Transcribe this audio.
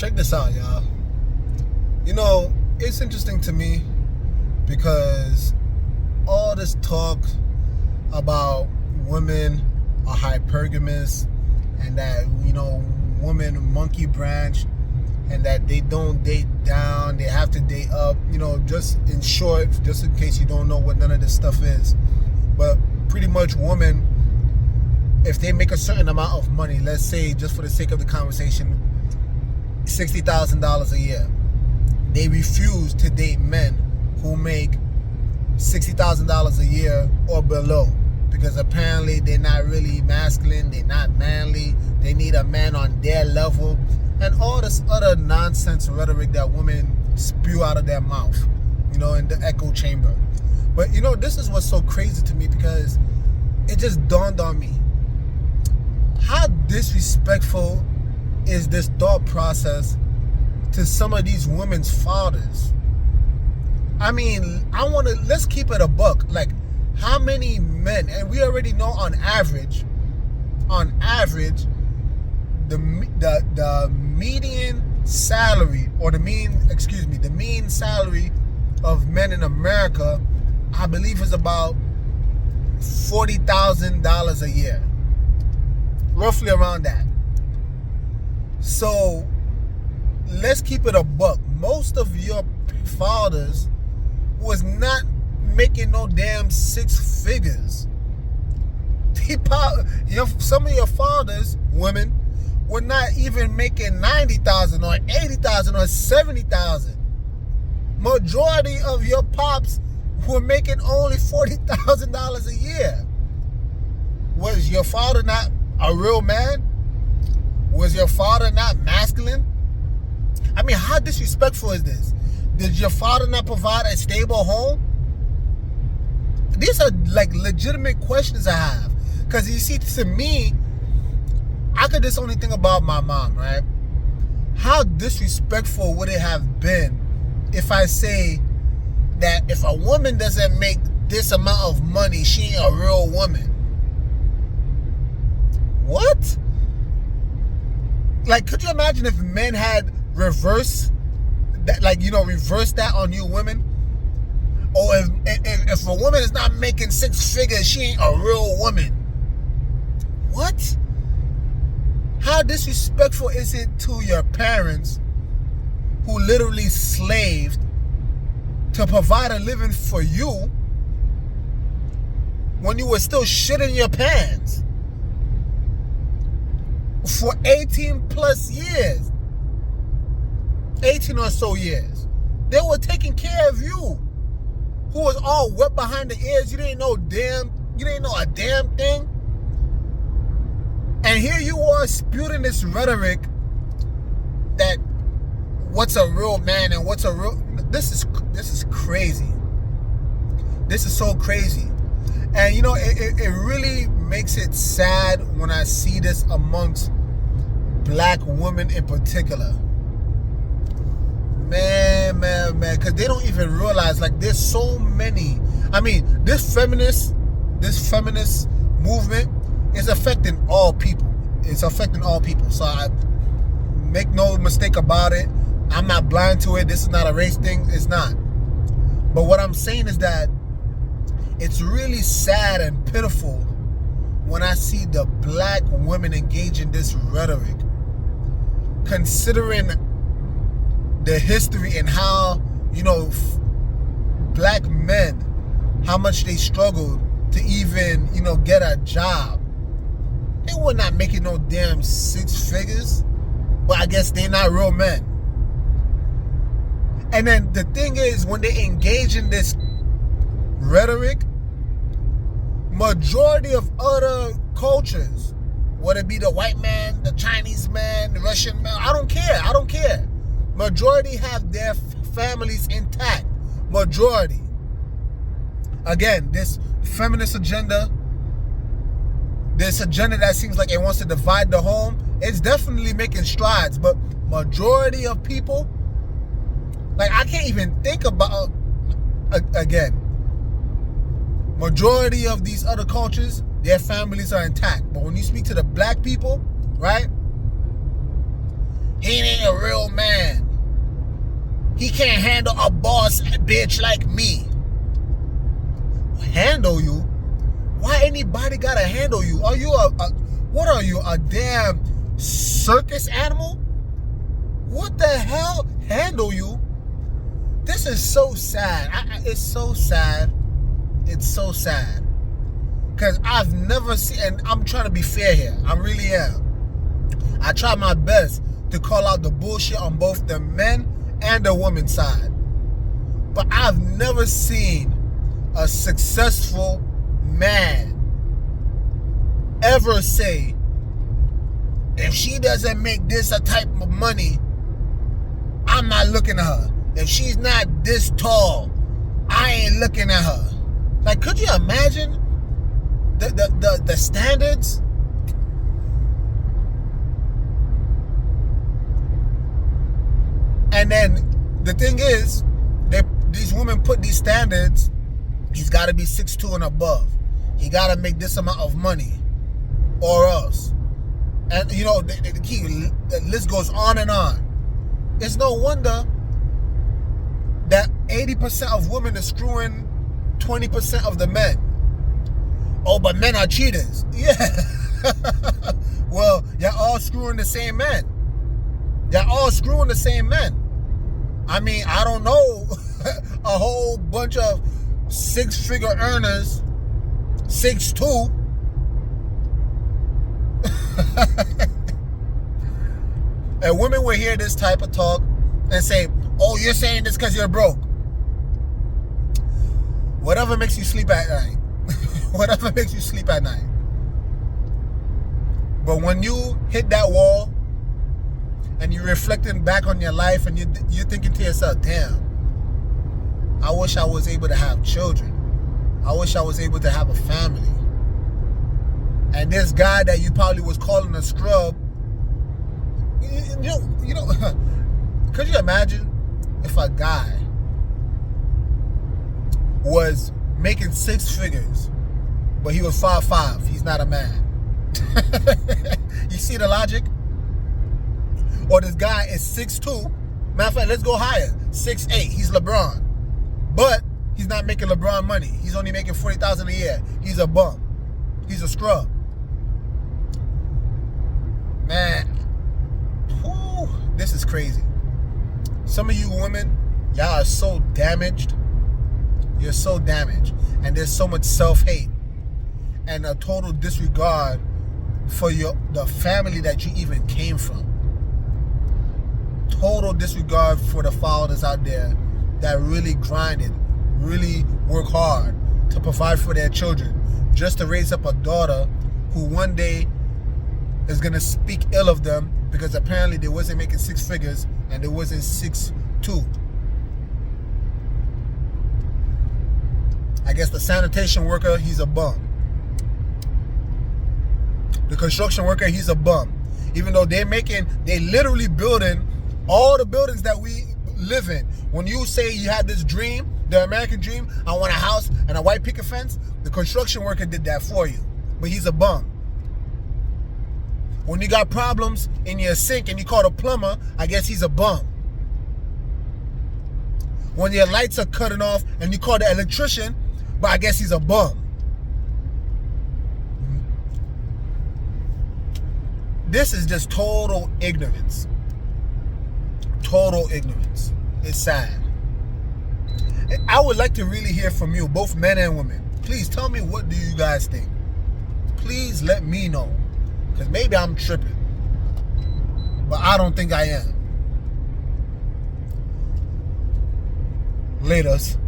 check this out, y'all. You know, it's interesting to me because all this talk about women are hypergamous and that, women monkey branch and that they don't date down, they have to date up, just in short, just in case you don't know what none of this stuff is. But pretty much women, if they make a certain amount of money, let's say just for the sake of the conversation, $60,000 a year, they refuse to date men who make $60,000 a year or below because apparently they're not really masculine, they're not manly, they need a man on their level, and all this other nonsense rhetoric that women spew out of their mouth, in the echo chamber. But this is what's so crazy to me because it just dawned on me. How disrespectful is this thought process to some of these women's fathers? I mean, let's keep it a buck. Like, how many men, and we already know on average, the median salary, or the mean salary of men in America, I believe is about $40,000 a year. Roughly around that. So, let's keep it a buck. Most of your fathers was not making no damn six figures. Some of your fathers, women, were not even making $90,000 or $80,000 or $70,000. Majority of your pops were making only $40,000 a year. Was your father not a real man? Was your father not masculine? I mean, how disrespectful is this? Did your father not provide a stable home? These are like legitimate questions I have. Because you see, to me, I could just only think about my mom, right? How disrespectful would it have been if I say that if a woman doesn't make this amount of money, she ain't a real woman? What? Like, could you imagine if men had reversed that, reverse that on you women? Or if a woman is not making six figures, she ain't a real woman. What? How disrespectful is it to your parents who literally slaved to provide a living for you when you were still shitting your pants for 18 plus years, 18 or so years? They were taking care of you, who was all wet behind the ears. You didn't know a damn thing. And here you are spewing this rhetoric that what's a real man and what's a real... This is crazy. This is so crazy. And it really makes it sad when I see this amongst black women in particular. Man, because they don't even realize, like, there's so many. I mean, this feminist movement is affecting all people. It's affecting all people. So I make no mistake about it. I'm not blind to it. This is not a race thing. It's not. But what I'm saying is that it's really sad and pitiful when I see the black women engage in this rhetoric, considering the history and how, black men, how much they struggled to even, get a job. They were not making no damn six figures, but I guess they're not real men. And then the thing is, when they engage in this rhetoric, majority of other cultures, whether it be the white man, the Chinese man, the Russian man, I don't care. Majority have their families intact. Majority. Again, this feminist agenda, this agenda that seems like it wants to divide the home, it's definitely making strides. But majority of people, like, I can't even think about, again, majority of these other cultures, their families are intact. But when you speak to the black people, right? He ain't a a real man. He can't handle a boss bitch like me. Handle you? Why anybody gotta handle you? Are you what are you, a damn circus animal? What the hell? Handle you? This is so sad. It's so sad. It's so sad. Because I've never seen, and I'm trying to be fair here. I really am. I try my best to call out the bullshit on both the men and the women's side. But I've never seen a successful man ever say, if she doesn't make this a type of money, I'm not looking at her. If she's not this tall, I ain't looking at her. Like, could you imagine the standards? And then the thing is, these women put these standards. He's got to be 6'2" and above. He got to make this amount of money, or else. And you know, the list goes on and on. It's no wonder that 80% of women are screwing 20% of the men. Oh, but men are cheaters. Yeah. Well, you're all screwing the same men. They're all screwing the same men. I mean, I don't know a whole bunch of six-figure earners, 6'2". And women will hear this type of talk and say, oh, you're saying this because you're broke. Whatever makes you sleep at night. Whatever makes you sleep at night. But when you hit that wall and you're reflecting back on your life and you're thinking to yourself, damn, I wish I was able to have children. I wish I was able to have a family. And this guy that you probably was calling a scrub, you know, could you imagine if a guy was making 6 figures, but he was 5'5"? He's not a man. You see the logic? Or this guy is 6'2". Matter of fact, let's go higher. 6'8". He's LeBron. But he's not making LeBron money. He's only making $40,000 a year. He's a bum. He's a scrub. Man, whew, this is crazy. Some of you women, y'all are so damaged. You're so damaged. And there's so much self-hate and a total disregard for the family that you even came from. Total disregard for the fathers out there that really grinded, really work hard to provide for their children, just to raise up a daughter who one day is going to speak ill of them because apparently they wasn't making 6 figures and they wasn't 6'2". I guess the sanitation worker, he's a bum. The construction worker, he's a bum. Even though they literally building all the buildings that we live in. When you say you had this dream, the American dream, I want a house and a white picket fence, the construction worker did that for you. But he's a bum. When you got problems in your sink and you call a plumber, I guess he's a bum. When your lights are cutting off and you call the electrician, but I guess he's a bum. This is just total ignorance. Total ignorance. It's sad. I would like to really hear from you, both men and women. Please tell me, what do you guys think? Please let me know. Because maybe I'm tripping. But I don't think I am. Laters.